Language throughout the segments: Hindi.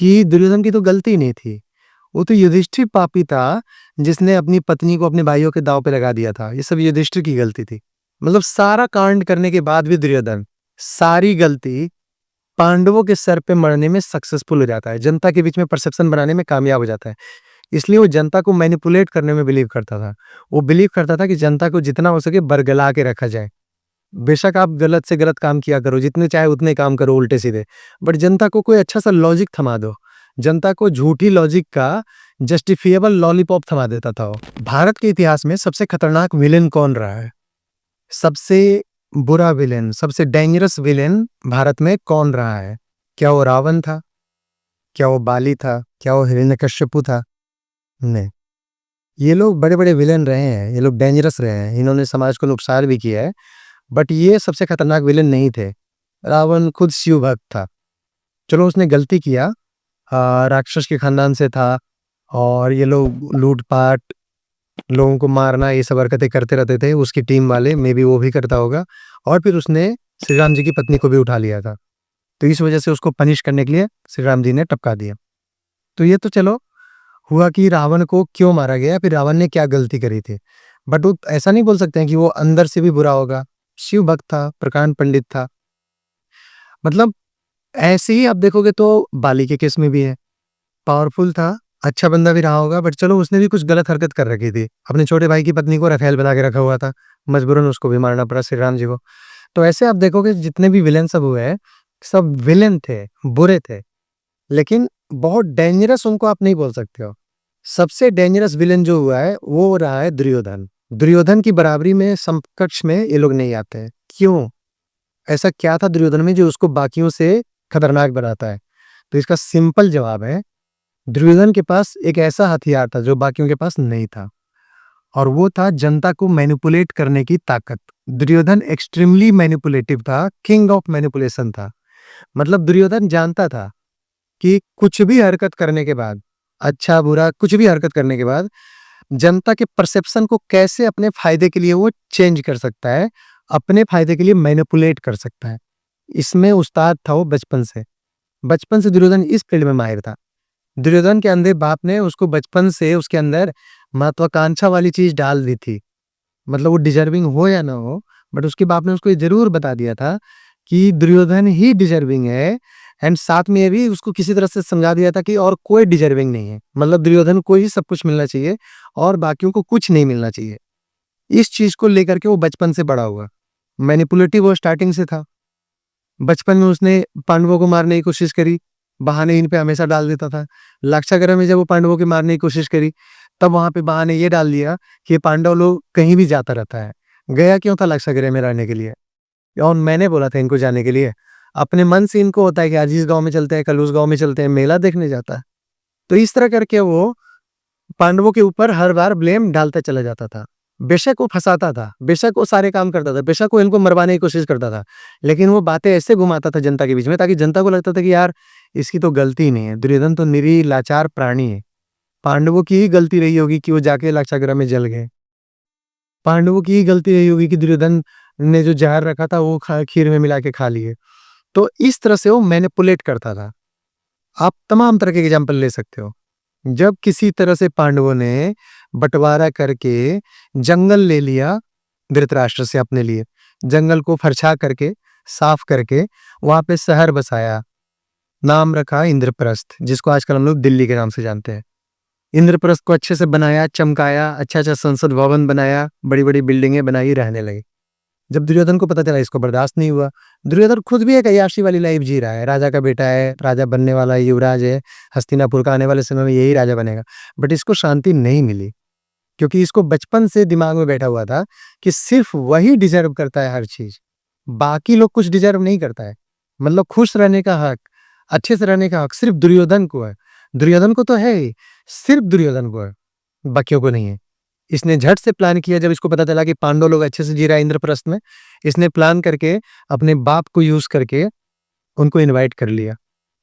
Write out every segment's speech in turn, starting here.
कि दुर्योधन की तो गलती नहीं थी। वो तो युधिष्ठिर पापी था, जिसने अपनी पत्नी को अपने भाइयों के दाँव पे लगा दिया था। ये सब युधिष्ठिर की गलती थी। मतलब सारा कांड करने के बाद भी दुर्योधन सारी गलती पांडवों के सर पे मढ़ने में सक्सेसफुल हो जाता है। जनता के बीच में परसेप्शन बनाने में कामयाब हो जाता है। इसलिए वो जनता को मैनिपुलेट करने में बिलीव करता था। वो बिलीव करता था कि जनता को जितना हो सके बरगला के रखा जाए। बेशक आप गलत से गलत काम किया करो, जितने चाहे उतने काम करो उल्टे-सीधे, बट जनता को कोई अच्छा-सा लॉजिक थमा दो। जनता को झूठी लॉजिक का जस्टिफिएबल लॉलीपॉप थमा देता था वो। भारत के इतिहास में सबसे खतरनाक विलेन कौन रहा है? सबसे बुरा विलेन, सबसे डेंजरस विलेन भारत में कौन रहा है? क्या वो रावण था? क्या वो बाली था? क्या वो हिरण्यकश्यपु था? नहीं। ये लोग बड़े-बड़े विलेन रहे हैं, ये लोग डेंजरस रहे हैं, इन्होंने समाज को नुकसान भी किया है, बट ये सबसे खतरनाक विलेन नहीं थे। रावण खुद शिव भक्त था। चलो उसने गलती किया, राक्षस के खानदान से था और ये लोग लूट-पाट, लोगों को मारना ये सब हरकतें करते रहते थे, उसकी टीम वाले, मे बी वो भी करता होगा और फिर उसने श्री राम जी की पत्नी को भी उठा लिया था। तो इस वजह से उसको पनिश करने के लिए श्री राम जी ने टपका दिया। तो ये तो चलो हुआ कि रावण को क्यों मारा गया, फिर रावण ने क्या गलती करी थी। बट वो ऐसा नहीं बोल सकते हैं कि वो अंदर से भी बुरा होगा। शिव भक्त था, प्रकांड पंडित था। मतलब ऐसे ही आप देखोगे तो बाली के केस में भी है। पावरफुल था, अच्छा बंदा भी रहा होगा, बट चलो उसने भी कुछ गलत हरकत कर रखी थी। अपने छोटे भाई की पत्नी को रफेल बना के रखा हुआ था, मजबूरन उसको भी मारना पड़ा श्री राम जी को। तो ऐसे आप देखोगे जितने भी विलेन सब हुए हैं, सब विलेन थे, बुरे थे, लेकिन बहुत डेंजरस उनको आप नहीं बोल सकते हो। सबसे डेंजरस विलेन जो हुआ है, वो रहा है दुर्योधन। दुर्योधन की बराबरी में, समकक्ष में ये लोग नहीं आते हैं। क्यों? ऐसा क्या था दुर्योधन में जो उसको बाकियों से खतरनाक बनाता है? तो इसका सिंपल जवाब है, दुर्योधन के पास एक ऐसा हथियार था जो बाकियों के पास नहीं था, और वो था जनता को मैनिपुलेट करने की ताकत। दुर्योधन एक्सट्रीमली मैनिपुलेटिव था, किंग ऑफ मैनिपुलेशन था। मतलब दुर्योधन जानता था कि कुछ भी हरकत करने के बाद, अच्छा बुरा कुछ भी हरकत करने के बाद, जनता के परसेप्शन को कैसे अपने फायदे के लिए वो चेंज कर सकता है, अपने फायदे के लिए मैनिपुलेट कर सकता है। इसमें उस्ताद था वो बचपन से। बचपन से दुर्योधन इस फील्ड में माहिर था। दुर्योधन के अंधे बाप ने उसको बचपन से उसके अंदर महत्वाकांक्षा वाली चीज डाल दी थी। मतलब वो डिजर्विंग हो या ना हो, बट उसके बाप ने उसको ये जरूर बता दिया था कि दुर्योधन ही डिजर्विंग है, एंड साथ में ये भी उसको किसी तरह से समझा दिया था कि और कोई डिजर्विंग नहीं है। मतलब दुर्योधन को ही सब कुछ मिलना चाहिए और बाकियों को कुछ नहीं मिलना चाहिए। इस चीज को लेकर के वो बचपन से बड़ा हुआ। मैनिपुलेटिव वो स्टार्टिंग से था। बचपन में उसने पांडवों को मारने की कोशिश करी, बहाने इन पे हमेशा डाल देता था। लाक्षागृह में जब वो पांडवों को मारने की कोशिश करी, तब वहां पे बहाने ये डाल दिया कि ये पांडव लोग कहीं भी जाता रहता है। गया क्यों था लाक्षागृह में रहने के लिए? और मैंने बोला था इनको जाने के लिए। अपने मन से इनको होता है कि आज इस गांव में चलते हैं, कल उस गांव में चलते हैं, मेला देखने जाता है। तो इस तरह करके वो पांडवों के ऊपर हर बार ब्लेम डालता चला जाता था। बेशक वो फंसाता था, बेशक वो सारे काम करता था, बेशक वो इनको मरवाने की कोशिश करता था, लेकिन वो बातें ऐसे घुमाता था जनता के बीच में ताकि जनता को लगता था कि यार इसकी तो गलती नहीं है, दुर्योधन तो निरीह लाचार प्राणी है। पांडवों की ही गलती रही होगी कि वो जाके लाक्षागृह में जल गए। पांडवों की ही गलती रही होगी कि दुर्योधन ने जो जहर रखा था वो खीर में मिला के खा लिए। तो इस तरह से वो मैनिपुलेट करता था। आप तमाम तरह के एग्जाम्पल ले सकते हो। जब किसी तरह से पांडवों ने बंटवारा करके जंगल ले लिया धृतराष्ट्र से अपने लिए, जंगल को फरछा करके, साफ करके वहां पे शहर बसाया, नाम रखा इंद्रप्रस्थ, जिसको आजकल हम लोग दिल्ली के नाम से जानते हैं। इंद्रप्रस्थ को अच्छे से बनाया, चमकाया, अच्छा-अच्छा संसद भवन बनाया, बड़ी-बड़ी बिल्डिंगें बनाई, रहने लगे। जब दुर्योधन को पता चला इसको बर्दाश्त नहीं हुआ। दुर्योधन खुद भी एक अय्याशी वाली लाइफ जी रहा है, राजा का बेटा है, राजा बनने वाला है, युवराज है, हस्तिनापुर का आने वाले समय में यही राजा बनेगा। बट इसको शांति नहीं मिली, क्योंकि इसको बचपन से दिमाग में बैठा हुआ था कि सिर्फ वही डिजर्व करता है हर चीज, बाकी लोग कुछ डिजर्व नहीं करता है। मतलब खुश रहने का हक, अच्छे से रहने का हक सिर्फ दुर्योधन को है। दुर्योधन को तो है ही, सिर्फ दुर्योधन को है, बाकियों को नहीं है। इसने झट से प्लान किया, जब इसको पता चला कि पांडव लोग अच्छे से जी रहा है इंद्रप्रस्थ में, इसने प्लान करके अपने बाप को यूज करके उनको इनवाइट कर लिया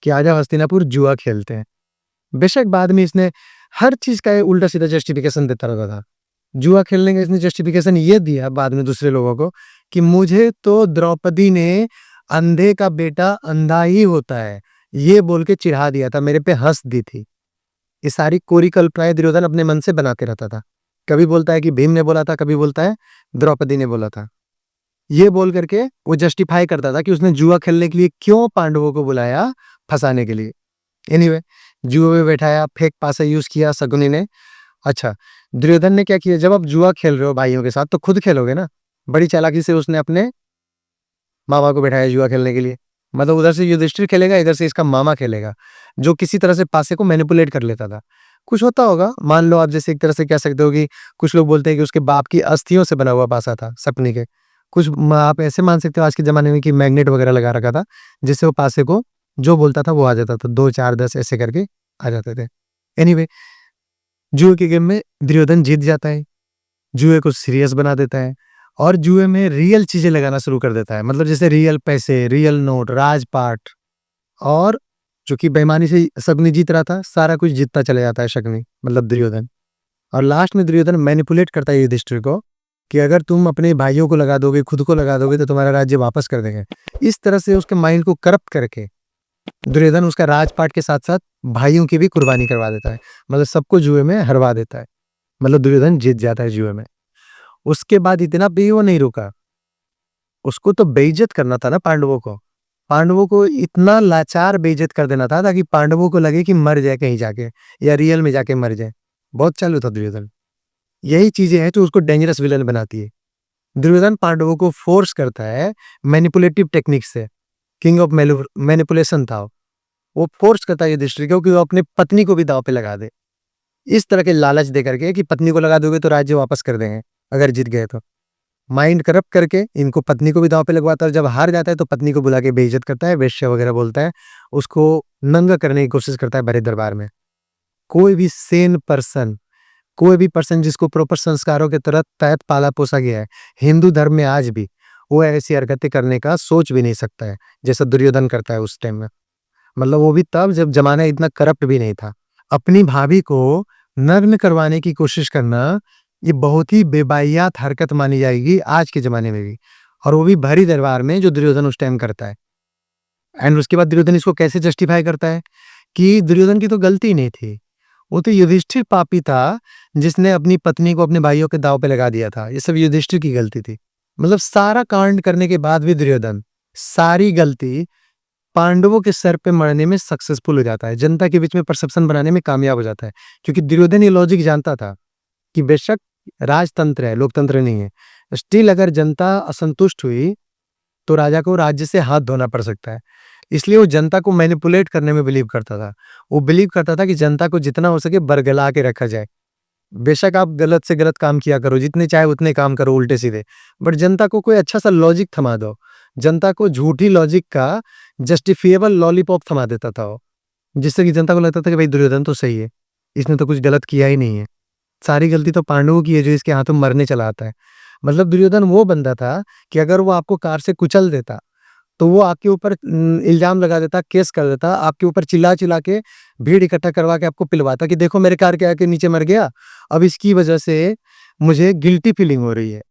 कि आ जाओ हस्तिनापुर, जुआ खेलते हैं। बेशक बाद में इसने हर चीज का उल्टा सीधा जस्टिफिकेशन देता रहता था। जुआ खेलने का इसने जस्टिफिकेशन ये दिया बाद में दूसरे लोगों को कि मुझे तो द्रौपदी ने, अंधे का बेटा अंधा ही होता है, ये बोल के चिढ़ा दिया था, मेरे पे हँस दी थी। ये सारी कोरी कल्पनाएँ दुर्योधन अपने मन से बनाते रहता था। कभी बोलता है कि भीम ने बोला था, कभी बोलता है द्रौपदी ने बोला था। ये बोल करके वो जस्टिफाई करता था कि उसने जुआ खेलने के लिए क्यों पांडवों को बुलाया, फँसाने के लिए। एनीवे जुए में बैठाया, फेक पासा यूज़ किया शकुनी ने। अच्छा, दुर्योधन ने क्या किया, जब आप जुआ खेल रहे हो भाइयों के साथ तो खुद खेलोगे ना। बड़ी चालाकी से उसने अपने मामा को बैठाया जुआ खेलने के लिए। मतलब उधर से युधिष्ठिर खेलेगा, इधर से इसका मामा खेलेगा, जो किसी तरह से पासे को मैनिपुलेट कर लेता था। कुछ होता होगा, मान लो आप जैसे एक तरह से कह सकते हो कि कुछ लोग बोलते हैं कि उसके बाप की अस्थियों से बना हुआ पासा था, शकुनी के। कुछ आप ऐसे मान सकते हो आज के ज़माने में कि मैग्नेट वगैरह लगा रखा था, जिससे वो पासे को जो बोलता था वो आ जाता था। 2, 4, 10 ऐसे करके आ जाते थे। एनीवे जुए के गेम में दुर्योधन जीत जाता है, जुए को सीरियस बना देता है और जुए में रियल चीज़ें लगाना शुरू कर देता है। मतलब जैसे रियल पैसे, रियल नोट, राजपाट और चूँकि बेईमानी से शकुनी जीत रहा था, सारा कुछ जीतता चला जाता है शकुनी, मतलब दुर्योधन। और लास्ट में दुर्योधन मैनिपुलेट करता है युधिष्ठिर को कि अगर तुम अपने भाइयों को लगा दोगे, खुद को लगा दोगे तो तुम्हारा राज्य वापस कर देंगे। इस तरह से उसके माइंड को करप्ट करके दुर्योधन उसका राजपाट के साथ-साथ भाइयों की भी कुर्बानी करवा देता है। मतलब सबको जुए में हरवा देता है। मतलब दुर्योधन जीत जाता है जुए में। उसके बाद इतना भी वो नहीं रुका। उसको तो बेइज्जत करना था ना पांडवों को। पांडवों को इतना लाचार बेइज्जत कर देना था ताकि पांडवों को लगे कि मर जाए कहीं जाके या रियल में जाके मर जाए। बहुत चालू था दुर्योधन। यही चीजें हैं जो उसको डेंजरस विलन बनाती है। दुर्योधन पांडवों को फोर्स करता है मैनिपुलेटिव टेक्निक से। किंग ऑफ मैनिपुलेशन था वो। वो फोर्स करता है युधिष्ठिर को कि वो अपने पत्नी को भी दांव पे लगा दे। इस तरह के लालच दे करके कि पत्नी को लगा दोगे तो राज्य वापस कर देंगे अगर जीत गए तो। माइंड करप्ट करके इनको पत्नी को भी दांव पे लगवाता है और जब हार जाता है तो पत्नी को बुला के बेइज्जत करता है, वेश्या वगैरह बोलता है, उसको नंगा करने की कोशिश करता है बड़े दरबार में। कोई भी सेन पर्सन, कोई भी पर्सन जिसको प्रॉपर संस्कारों के तहत पाला पोसा गया है, हिंदू धर्म में आज भी वो ऐसी हरकतें करने का सोच भी नहीं सकता है, जैसा दुर्योधन करता है उस टाइम में। मतलब वो भी तब जब जमाना इतना करप्ट भी नहीं था। अपनी भाभी को नग्न करवाने की कोशिश करना, ये बहुत ही बेबाइयात हरकत मानी जाएगी आज के ज़माने में भी और वो भी भरी दरबार में जो दुर्योधन उस टाइम करता है। एंड उसके बाद दुर्योधन इसको कैसे जस्टिफाई करता है कि दुर्योधन की तो गलती नहीं थी। वो तो युधिष्ठिर पापी था, जिसने अपनी पत्नी को अपने भाइयों के दाँव पे लगा दिया था। ये सब युधिष्ठिर की गलती थी। मतलब सारा कांड करने के बाद भी दुर्योधन सारी गलती पांडवों के सर पे मरने में सक्सेसफुल हो जाता है, जनता के बीच में परसेप्शन बनाने में कामयाब हो जाता है। क्योंकि दुर्योधन ये लॉजिक जानता था कि बेशक राजतंत्र है, लोकतंत्र नहीं है। स्टिल अगर जनता असंतुष्ट हुई, तो राजा को राज्य से हाथ धोना पड़ सकता है। इसलिए वो जनता को मैनिपुलेट करने में बिलीव करता था। वो बिलीव करता था कि जनता को जितना हो सके बरगला के रखा जाए। बेशक आप गलत से गलत काम किया करो, जितने चाहे उतने काम करो उल्टे-सीधे, बट जनता को कोई अच्छा-सा लॉजिक थमा दो। जनता को झूठी लॉजिक का जस्टिफिएबल लॉलीपॉप थमा देता था वो, जिससे कि जनता को लगता था कि भाई दुर्योधन तो सही है, इसने तो कुछ गलत किया ही नहीं है। सारी गलती तो पांडवों की है जो इसके हाथों मरने चला आता है। मतलब दुर्योधन वो बंदा था कि अगर वो आपको कार से कुचल देता, तो वो आपके ऊपर इल्ज़ाम लगा देता, केस कर देता, आपके ऊपर चिल्ला-चिल्ला के भीड़ इकट्ठा करवा के आपको पिलवाता कि देखो मेरे कार के आके नीचे मर गया, अब इसकी वजह से मुझे गिल्टी फीलिंग हो रही है।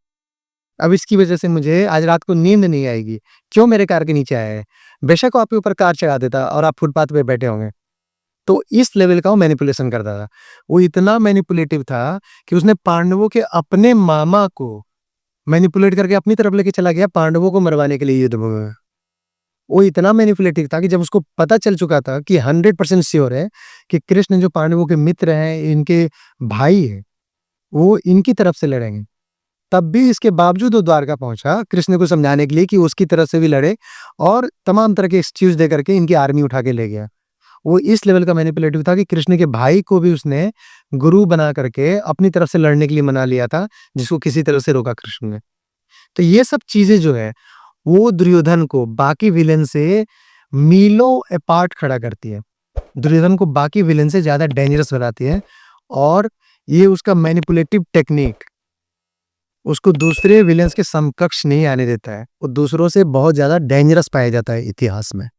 अब इसकी वजह से मुझे आज रात को नींद नहीं आएगी, क्यों मेरे कार के नीचे आया है? बेशक वो आपके ऊपर कार चढ़ा देता और आप फुटपाथ पे बैठे होंगे। तो इस लेवल का वो मैनिपुलेशन करता था। वो इतना मैनिपुलेटिव था कि उसने पांडवों के अपने मामा को मैनिपुलेट करके अपनी तरफ लेके चला गया पांडवों को मरवाने के लिए युद्ध भूमि में। वो इतना मैनिपुलेटिव था कि जब उसको पता चल चुका था कि 100% श्योर है कि कृष्ण जो पांडवों के मित्र हैं, इनके भाई हैं, वो इनकी तरफ से लड़ेंगे। तब भी इसके बावजूद वो द्वारका पहुंचा कृष्ण को समझाने के लिए कि उसकी तरफ से भी लड़े और तमाम तरह के एक्सक्यूज दे करके इनकी आर्मी उठा के ले गया। वो इस लेवल का मैनिपुलेटिव था कि कृष्ण के भाई को भी उसने गुरु बना करके अपनी तरफ से लड़ने के लिए मना लिया था, जिसको किसी तरह से रोका कृष्ण ने। तो ये सब चीजें जो है वो दुर्योधन को बाकी विलेन से मीलों अपार्ट खड़ा करती है। दुर्योधन को बाकी विलेन से ज्यादा डेंजरस बनाती है और ये उसका मैनिपुलेटिव टेक्निक उसको दूसरे विलेंस के समकक्ष नहीं आने देता है। वो दूसरों से बहुत ज्यादा डेंजरस पाया जाता है इतिहास में।